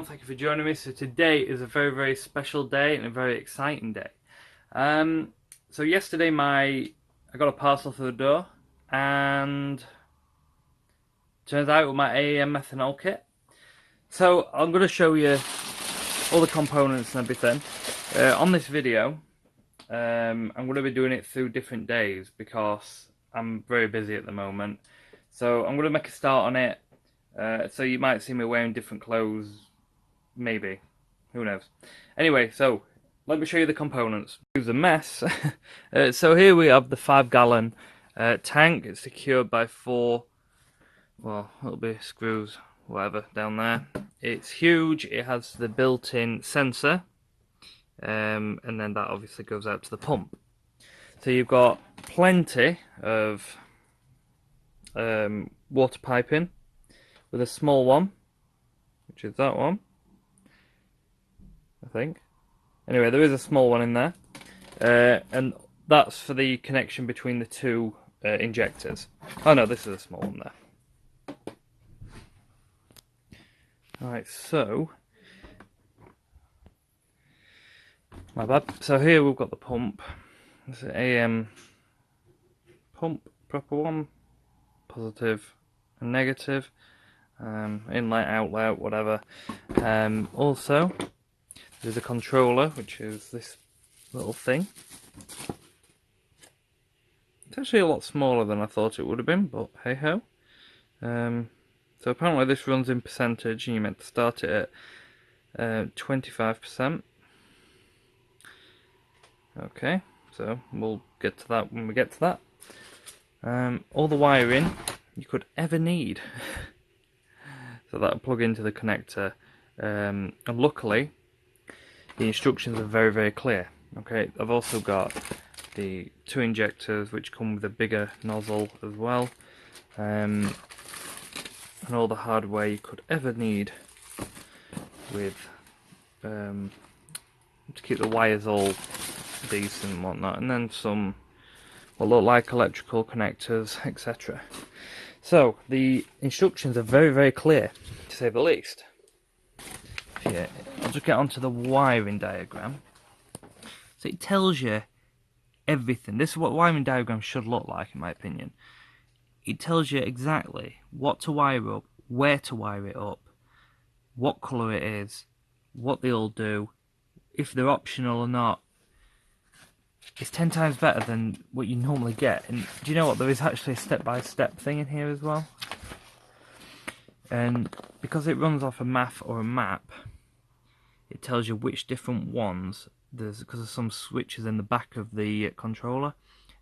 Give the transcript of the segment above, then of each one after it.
everyone, thank you for joining me. So today is a very special day and a very exciting day. So yesterday I got a parcel through the door and turns out it was my AEM methanol kit. So I'm going to show you all the components and everything. On this video, I'm going to be doing it through different days because I'm very busy at the moment. So I'm going to make a start on it. So you might see me wearing different clothes, maybe, who knows. Anyway, so let me show you the components. It was a mess. So here we have the 5-gallon tank. It's secured by 4, well, it'll be screws, whatever, down there. It's huge. It has the built-in sensor, and then that obviously goes out to the pump. So you've got plenty of water piping, with a small one, which is that one, I think. Anyway, there is a small one in there, and that's for the connection between the two injectors. Oh no, this is a small one there. Alright, so, my bad. So here we've got the pump. This is AEM pump, proper one, positive and negative. Inlet, outlet, whatever. Also, there's a controller, which is this little thing. It's actually a lot smaller than I thought it would have been, but hey ho. So apparently this runs in percentage, and you're meant to start it at 25%. Okay, so we'll get to that when we get to that. All the wiring you could ever need. So that'll plug into the connector, and luckily the instructions are very clear. Okay, I've also got the 2 injectors which come with a bigger nozzle as well, and all the hardware you could ever need with to keep the wires all decent and whatnot, and then some what look like electrical connectors, etc. So the instructions are very clear, to say the least. Yeah, I'll just get onto the wiring diagram. So it tells you everything. This is what wiring diagram should look like, in my opinion. It tells you exactly what to wire up, where to wire it up, what colour it is, what they all do, if they're optional or not. It's 10 times better than what you normally get. And do you know what? There is actually a step-by-step thing in here as well. And because it runs off a math or a map, it tells you which different ones, because there's some switches in the back of the controller,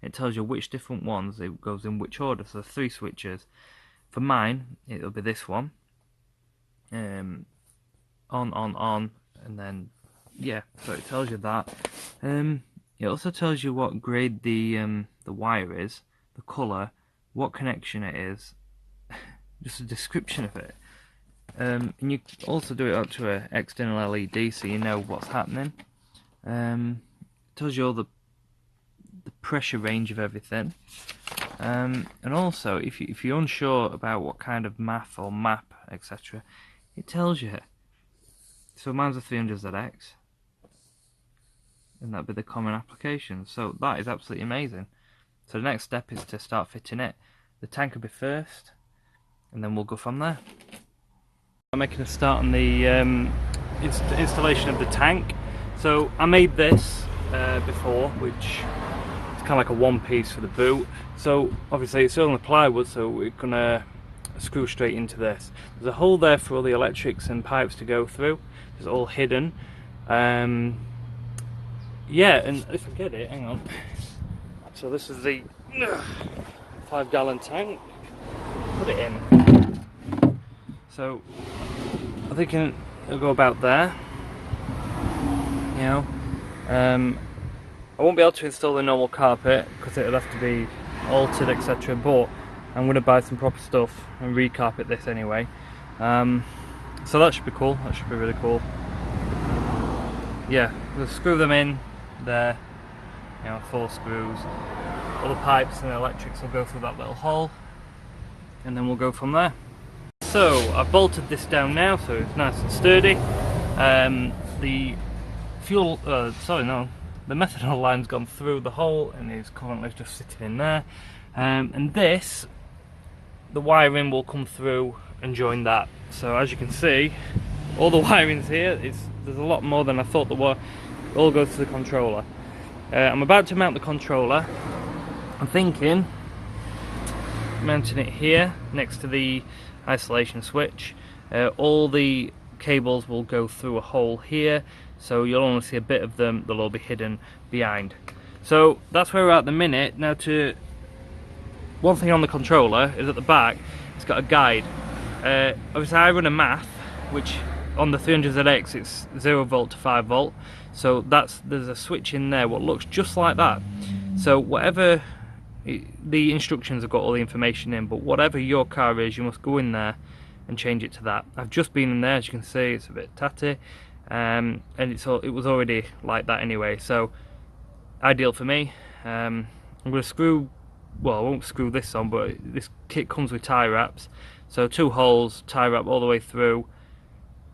it tells you which different ones it goes in which order. So there's 3 switches. For mine, it'll be this one. On, and then, yeah, so it tells you that. It also tells you what grade the wire is, the colour, what connection it is, just a description of it. And you also do it up to an external LED, so you know what's happening. It tells you all the pressure range of everything. And also, if you're unsure about what kind of math or map, etc., it tells you. So mine's a 300ZX. And that'd be the common application. So that is absolutely amazing. So the next step is to start fitting it. The tank will be first, and then we'll go from there. I'm making a start on the installation of the tank. So I made this before, which is kind of like a one-piece for the boot. So obviously it's only plywood, so we're gonna screw straight into this. There's a hole there for all the electrics and pipes to go through. It's all hidden. Yeah, and if I get it, hang on. So this is the 5-gallon tank. Put it in. So I think it'll go about there. You know, I won't be able to install the normal carpet because it'll have to be altered, etc. But I'm going to buy some proper stuff and re-carpet this anyway. So that should be cool. That should be really cool. Yeah, we'll screw them in there, you know, 4 screws. All the pipes and the electrics will go through that little hole, and then we'll go from there. So I've bolted this down now, so it's nice and sturdy. The fuel, the methanol line's gone through the hole and is currently just sitting in there. And this, the wiring will come through and join that. So as you can see, all the wiring's here. There's a lot more than I thought there were. It all goes to the controller. I'm about to mount the controller. I'm thinking mounting it here next to the isolation switch. All the cables will go through a hole here, so you'll only see a bit of them. They'll all be hidden behind. So that's where we're at the minute. Now, one thing on the controller is at the back it's got a guide. Obviously I run a math, which on the 300ZX it's 0 volt to 5 volt, so there's a switch in there what looks just like that. So whatever the instructions have got all the information in, but whatever your car is, you must go in there and change it to that. I've just been in there, as you can see, it's a bit tatty, and it was already like that anyway, so ideal for me. I'm going to screw, well, I won't screw this on, but this kit comes with tie wraps, so 2 holes, tie wrap all the way through,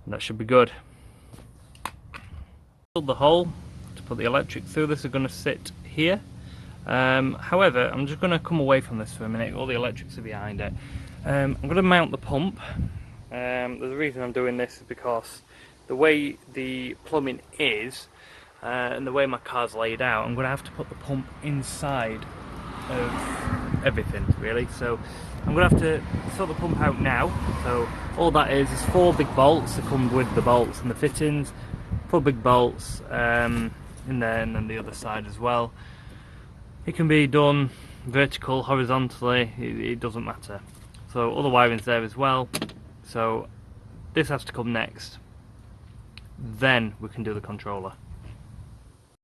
and that should be good. The hole to put the electric through. This is going to sit here. However, I'm just going to come away from this for a minute. All the electrics are behind it. I'm going to mount the pump. The reason I'm doing this is because the way the plumbing is and the way my car's laid out, I'm going to have to put the pump inside of everything, really. So I'm going to have to sort the pump out now. So all that is 4 big bolts that come with the bolts and the fittings. 4 big bolts in there, and then the other side as well. It can be done vertical, horizontally, it doesn't matter. So all the wiring's there as well. So this has to come next. Then we can do the controller.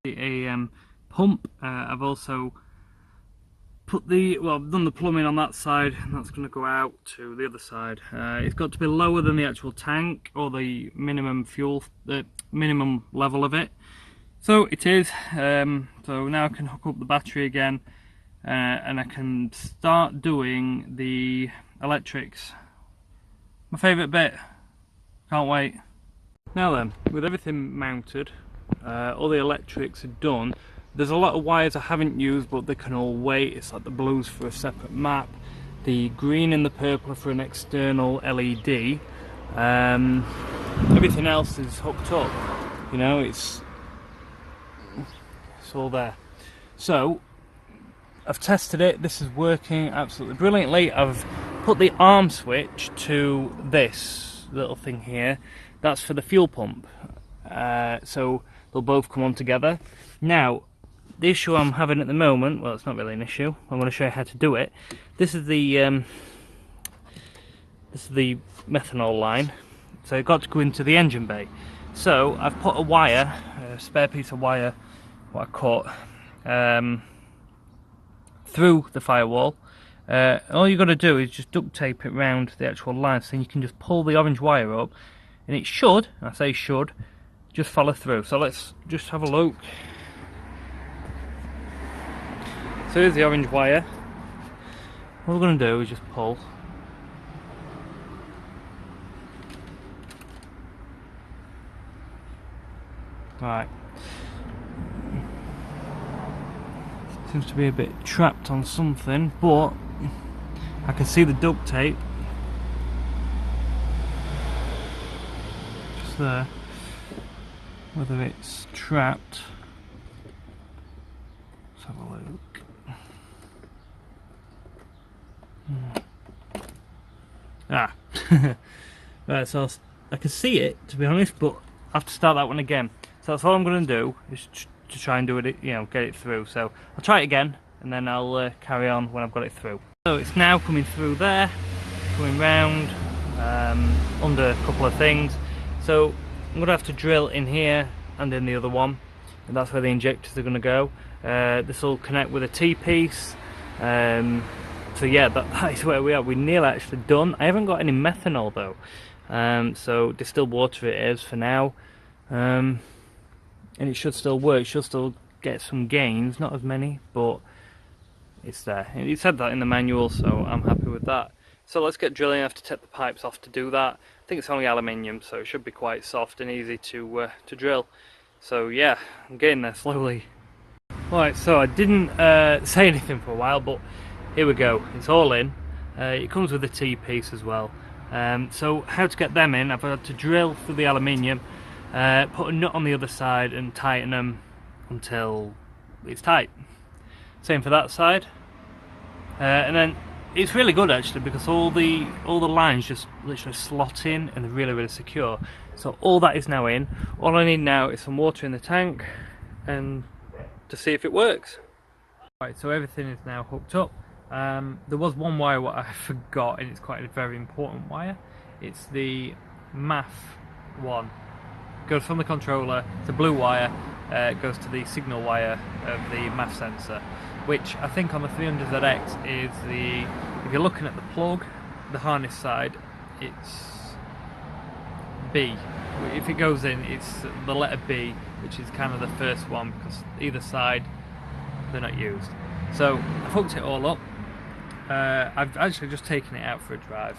The AEM pump, I've also put I've done the plumbing on that side, and that's going to go out to the other side. It's got to be lower than the actual tank or the minimum fuel, the minimum level of it. So it is. So now I can hook up the battery again, and I can start doing the electrics. My favourite bit. Can't wait. Now then, with everything mounted, all the electrics are done. There's a lot of wires I haven't used, but they can all wait. It's like the blues for a separate map, the green and the purple are for an external LED. Everything else is hooked up. You know, it's all there. So I've tested it. This is working absolutely brilliantly. I've put the arm switch to this little thing here. That's for the fuel pump. So they'll both come on together. Now, the issue I'm having at the moment, well, it's not really an issue. I'm going to show you how to do it. This is the methanol line. So it's got to go into the engine bay. So I've put a wire, a spare piece of wire, what I cut, through the firewall. All you've got to do is just duct tape it round the actual line, so you can just pull the orange wire up, and it should, I say should, just follow through. So let's just have a look. So here's the orange wire. What we're going to do is just pull. Right. Seems to be a bit trapped on something, but I can see the duct tape just there. Whether it's trapped, let's have a look. Right, so I can see it, to be honest, but I have to start that one again. So that's all I'm going to do, is to try and do it, you know, get it through. So I'll try it again, and then I'll carry on when I've got it through. So it's now coming through there, coming round, under a couple of things. So I'm going to have to drill in here and in the other one, and that's where the injectors are going to go. This will connect with a T-piece. So yeah, that is where we are. We're nearly actually done. I haven't got any methanol though, so distilled water it is for now, and it should still work. It should still get some gains, not as many, but it's there. It said that in the manual, so I'm happy with that. So let's get drilling. I have to take the pipes off to do that. I think it's only aluminium, so it should be quite soft and easy to drill. So yeah, I'm getting there slowly. Alright, so I didn't say anything for a while, but here we go. It's all in. It comes with a T-piece as well. So how to get them in, I've had to drill through the aluminium, put a nut on the other side and tighten them until it's tight. Same for that side. And then it's really good actually, because all the lines just literally slot in and they're really secure. So all that is now in. All I need now is some water in the tank and to see if it works. Right, so everything is now hooked up. There was one wire what I forgot, and it's quite a very important wire. It's the MAF one. It goes from the controller, it's a blue wire, goes to the signal wire of the MAF sensor, which I think on the 300ZX is the, if you're looking at the plug, the harness side, it's B. If it goes in, it's the letter B, which is kind of the first one, because either side, they're not used. So I've hooked it all up. I've actually just taken it out for a drive.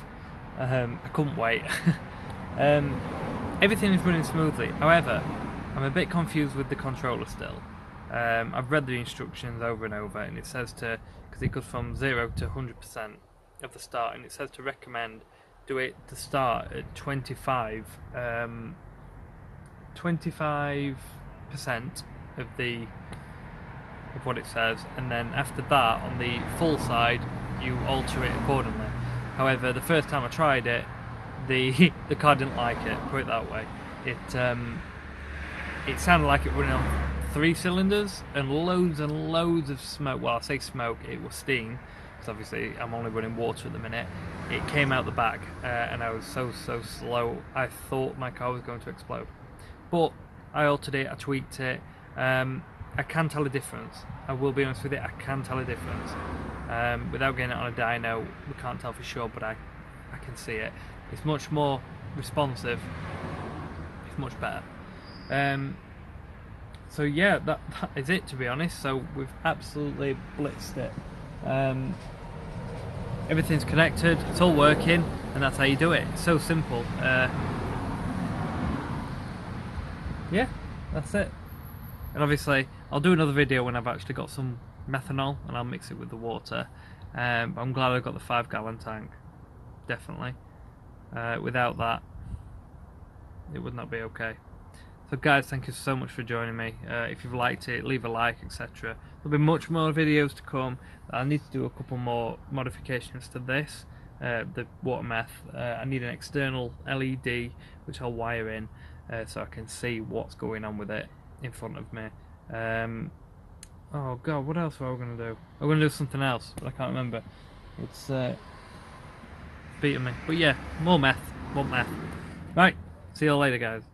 I couldn't wait. Everything is running smoothly. However, I'm a bit confused with the controller still. I've read the instructions over and over, and it says to, because it goes from 0 to 100% of the start, and it says to recommend do it to start at 25% of what it says, and then after that on the full side you alter it accordingly. However, the first time I tried it, the car didn't like it, put it that way. It sounded like it running on 3 cylinders and loads of smoke. Well, I say smoke, it was steam, because obviously I'm only running water at the minute. It came out the back, and I was so slow, I thought my car was going to explode. But I altered it, I tweaked it. I can tell a difference. I will be honest with it, I can tell a difference. Without getting it on a dyno, we can't tell for sure, but I can see it. It's much more responsive. It's much better. So yeah, that is it, to be honest. So we've absolutely blitzed it. Everything's connected, it's all working, and that's how you do it. It's so simple. Yeah, that's it. And obviously I'll do another video when I've actually got some methanol and I'll mix it with the water. But I'm glad I got the 5-gallon tank, definitely. Without that, it would not be okay. So guys, thank you so much for joining me. If you've liked it, leave a like, etc. There'll be much more videos to come. I need to do a couple more modifications to this, the water meth. I need an external LED which I'll wire in so I can see what's going on with it in front of me. Oh god, what else are we going to do? I'm going to do something else, but I can't remember. It's beating me. But yeah, more meth. Right, see you all later guys.